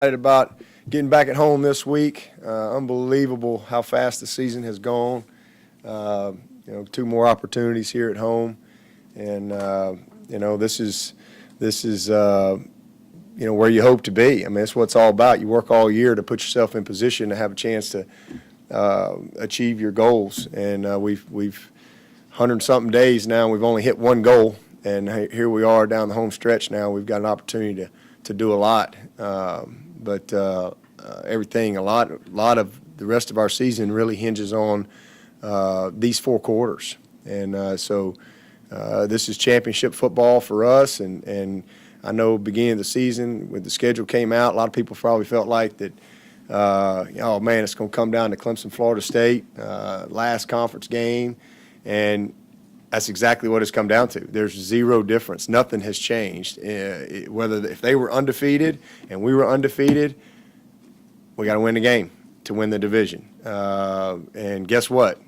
Excited about getting back at home this week. Unbelievable how fast the season has gone. Two more opportunities here at home, and this is where you hope to be. I mean, that's what it's all about. You work all year to put yourself in position to have a chance to achieve your goals, and we've 100-something days now. We've only hit one goal, and here we are down the home stretch now. We've got an opportunity to do a lot. But everything, a lot of the rest of our season really hinges on these four quarters. And so this is championship football for us. And I know beginning of the season, when the schedule came out, a lot of people probably felt like that, oh, man, it's going to come down to Clemson, Florida State, last conference game. And that's exactly what it's come down to. There's zero difference. Nothing has changed. If they were undefeated and we were undefeated, we got to win the game to win the division. And guess what?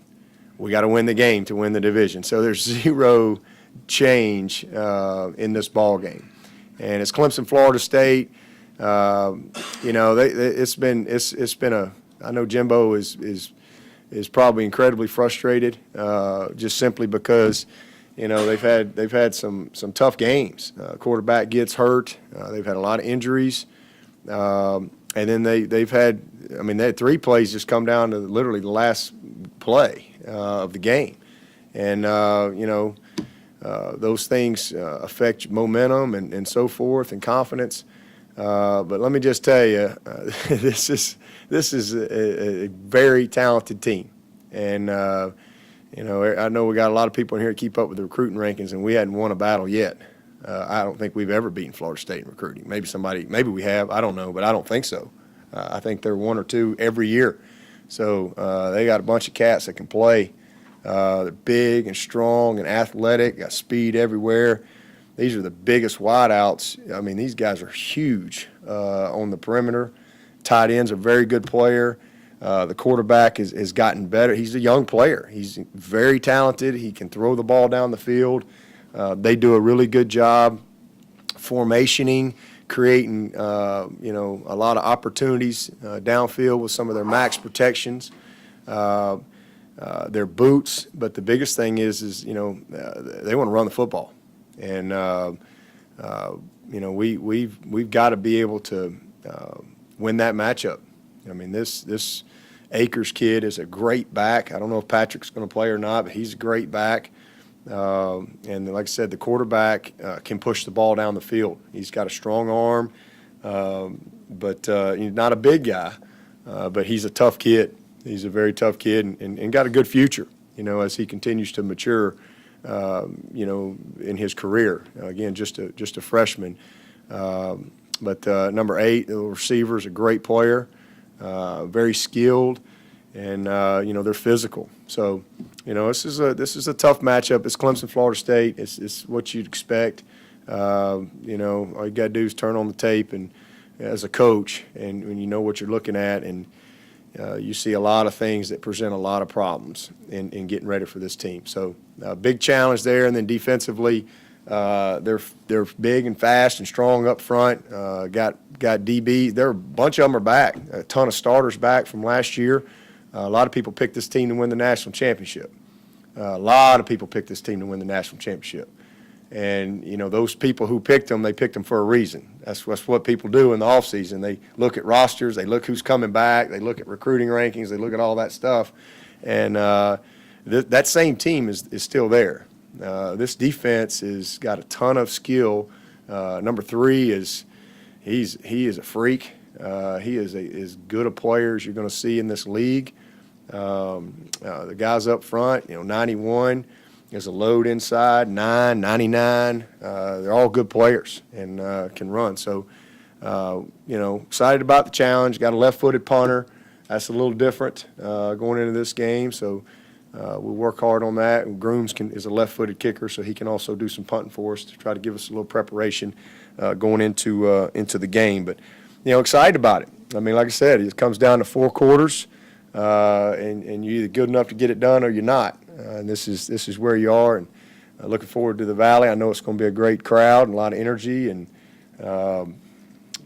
We got to win the game to win the division. So there's zero change in this ball game. And it's Clemson, Florida State. It's been a. I know Jimbo is probably incredibly frustrated, just simply because, they've had some tough games. Quarterback gets hurt. They've had a lot of injuries, and then they had three plays just come down to literally the last play of the game, and those things affect momentum and so forth and confidence. But let me just tell you, this is a very talented team, and I know we got a lot of people in here to keep up with the recruiting rankings, and we hadn't won a battle yet. I don't think we've ever beaten Florida State in recruiting. Maybe we have. I don't know, but I don't think so. I think they're one or two every year. So they got a bunch of cats that can play. They're big and strong and athletic. Got speed everywhere. These are the biggest wideouts. I mean, these guys are huge on the perimeter. Tight end's a very good player. The quarterback has gotten better. He's a young player. He's very talented. He can throw the ball down the field. They do a really good job formationing, creating, a lot of opportunities downfield with some of their max protections. Their boots, but the biggest thing is they want to run the football. And we've got to be able to win that matchup. I mean, this Akers kid is a great back. I don't know if Patrick's going to play or not, but he's a great back. And like I said, the quarterback can push the ball down the field. He's got a strong arm, but he's not a big guy, but he's a tough kid. He's a very tough kid and got a good future, as he continues to mature. In his career. Again, just a freshman. But number 8, the receiver, is a great player, very skilled, and they're physical. So, this is a tough matchup. It's Clemson, Florida State. It's what you'd expect. All you got to do is turn on the tape and as a coach, and when you know what you're looking at, and you see a lot of things that present a lot of problems in getting ready for this team. So big challenge there, and then defensively, they're big and fast and strong up front. Got DB. A bunch of them are back. A ton of starters back from last year. A lot of people picked this team to win the national championship. And, those people who picked them, they picked them for a reason. That's what people do in the offseason. They look at rosters. They look who's coming back. They look at recruiting rankings. They look at all that stuff. And that same team is still there. This defense has got a ton of skill. Number 3 he is a freak. He is as good a player as you're going to see in this league. The guys up front, 91. There's a load inside, 99. They're all good players and can run. So, excited about the challenge. Got a left-footed punter. That's a little different going into this game. So, we'll work hard on that. And Grooms is a left-footed kicker, so he can also do some punting for us to try to give us a little preparation going into the game. But, excited about it. I mean, like I said, it comes down to 4 quarters, and you're either good enough to get it done or you're not. And this is where you are, and looking forward to the Valley. I know it's going to be a great crowd and a lot of energy, and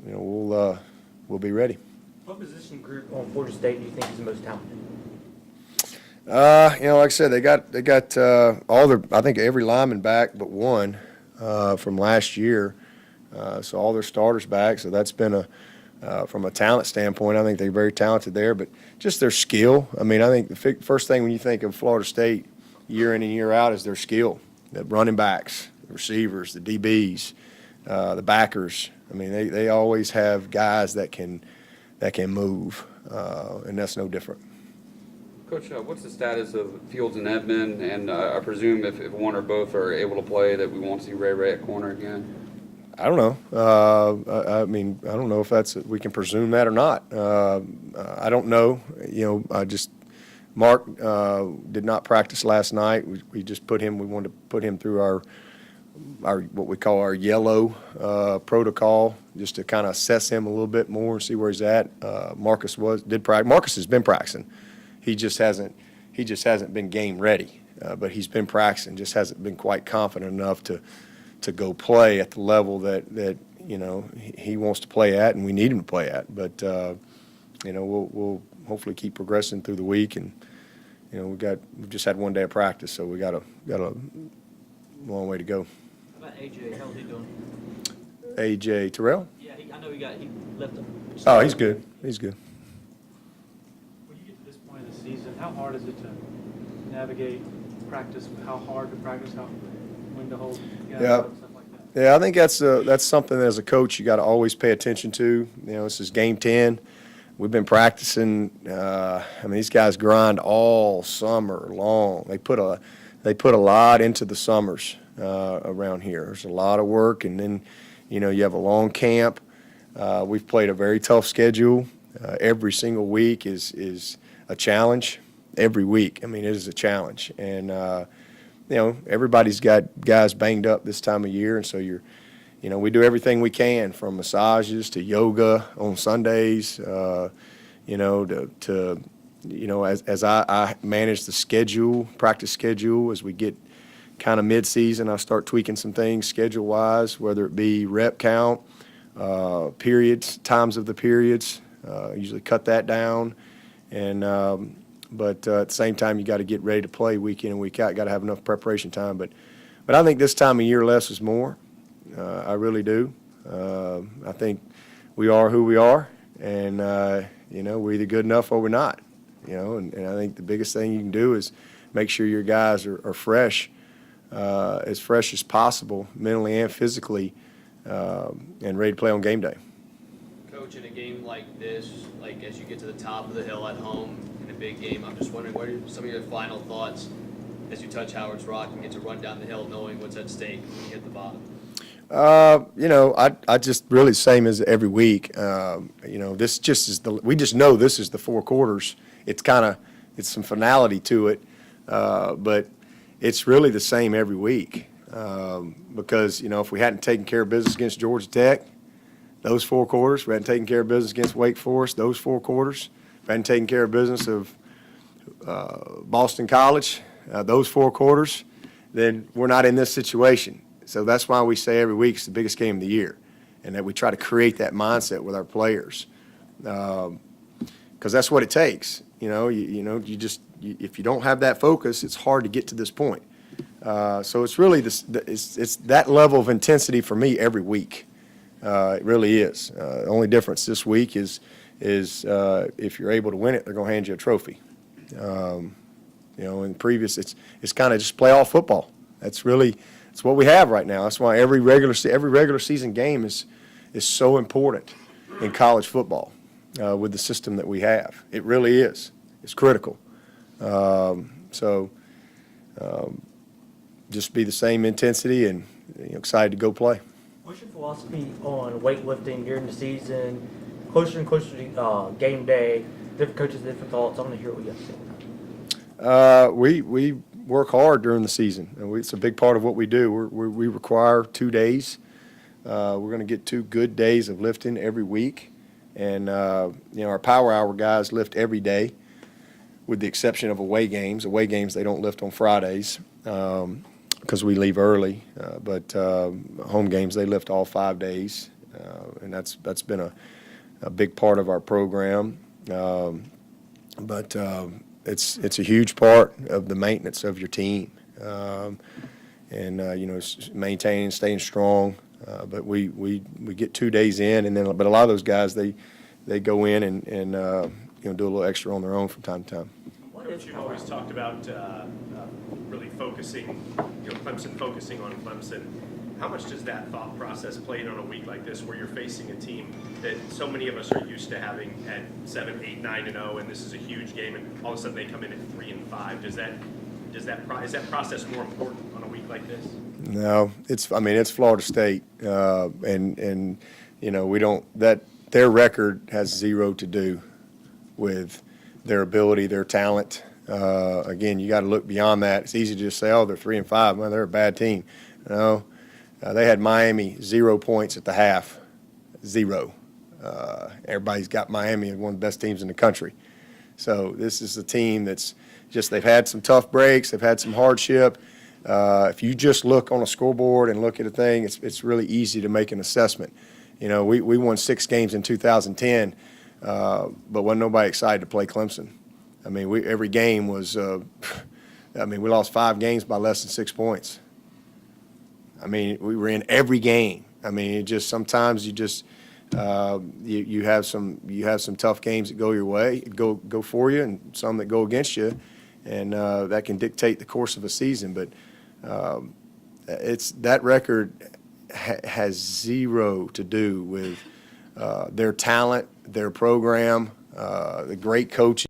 we'll we'll be ready. What position group on Florida State do you think is the most talented? Like I said, they got all their, I think every lineman back but one from last year. So all their starters back. So that's been from a talent standpoint, I think they're very talented there. But just their skill. I mean, I think the first thing when you think of Florida State year in and year out is their skill. The running backs, the receivers, the DBs, the backers. I mean, they always have guys that can move, and that's no different. Coach, what's the status of Fields and Edmond? And I presume if one or both are able to play, that we won't see Ray at corner again. I don't know. I mean, I don't know if we can presume that or not. I don't know. Mark did not practice last night. We just we wanted to put him through our what we call our yellow protocol, just to kind of assess him a little bit more and see where he's at. Marcus did practice. Marcus has been practicing. He just hasn't been game ready, but he's been practicing. Just hasn't been quite confident enough to go play at the level that he wants to play at, and we need him to play at. But we'll hopefully keep progressing through the week, and we've just had one day of practice, so we got a long way to go. How about AJ? How's he doing? AJ Terrell? Yeah, I know he left him. Oh, he's good. He's good. When you get to this point of the season, how hard is it to navigate practice? How hard to practice? When to hold guys up, stuff like that? Yeah, I think that's something as a coach you got to always pay attention to. This is game 10. We've been practicing. These guys grind all summer long. They put a lot into the summers around here. There's a lot of work, and then you have a long camp. We've played a very tough schedule. Every single week is a challenge. Every week, it is a challenge, and everybody's got guys banged up this time of year, and so we do everything we can, from massages to yoga on Sundays, as I manage the practice schedule. As we get kind of mid-season, I start tweaking some things schedule-wise, whether it be rep count, periods, times of the periods. Usually cut that down, but at the same time, you got to get ready to play week in and week out. Got to have enough preparation time. But I think this time of year, less is more. I really do. I think we are who we are, and we're either good enough or we're not. And I think the biggest thing you can do is make sure your guys are fresh, as fresh as possible, mentally and physically, and ready to play on game day. Coach, in a game like this, as you get to the top of the hill at home in a big game, I'm just wondering, what are some of your final thoughts as you touch Howard's Rock and get to run down the hill knowing what's at stake when you hit the bottom? I just really the same as every week. This just is we just know this is the 4 quarters. It's some finality to it, but it's really the same every week. Because, if we hadn't taken care of business against Georgia Tech, those 4 quarters, we hadn't taken care of business against Wake Forest, those 4 quarters, we hadn't taken care of business of Boston College, those 4 quarters, then we're not in this situation. So that's why we say every week it's the biggest game of the year, and that we try to create that mindset with our players, because that's what it takes. If you don't have that focus, it's hard to get to this point. So it's really it's that level of intensity for me every week. It really is. The only difference this week is if you're able to win it, they're going to hand you a trophy. In previous, it's kind of just playoff football. It's what we have right now. That's why every regular season game is so important in college football with the system that we have. It really is. It's critical. Just be the same intensity and excited to go play. What's your philosophy on weightlifting during the season, closer and closer to game day? Different coaches, different thoughts. I want to hear what you have to say. We work hard during the season, and it's a big part of what we do. We require 2 days. We're going to get 2 good days of lifting every week, and our power hour guys lift every day, with the exception of away games. Away games they don't lift on Fridays because we leave early, but home games they lift all 5 days, and that's been a big part of our program. But it's a huge part of the maintenance of your team, maintaining, staying strong. But we get 2 days in, and then but a lot of those guys they go in and do a little extra on their own from time to time. Coach, you've always talked about really focusing, Clemson focusing on Clemson. How much does that thought process play in on a week like this, where you're facing a team that so many of us are used to having at 7, 8, 9-0, and this is a huge game, and all of a sudden they come in at 3-5? Is that process more important on a week like this? No, it's Florida State, and we don't their record has zero to do with their ability, their talent. Again, you got to look beyond that. It's easy to just say, oh, they're 3-5. Well, they're a bad team. No. They had Miami 0 points at the half, 0. Everybody's got Miami as one of the best teams in the country. So this is a team that's they've had some tough breaks, they've had some hardship. If you just look on a scoreboard and look at a thing, it's really easy to make an assessment. We won 6 games in 2010, but wasn't nobody excited to play Clemson. Every game was, we lost 5 games by less than 6 points. We were in every game. Sometimes you have some tough games that go your way, go for you, and some that go against you, and that can dictate the course of a season. But that record has zero to do with their talent, their program, the great coaching.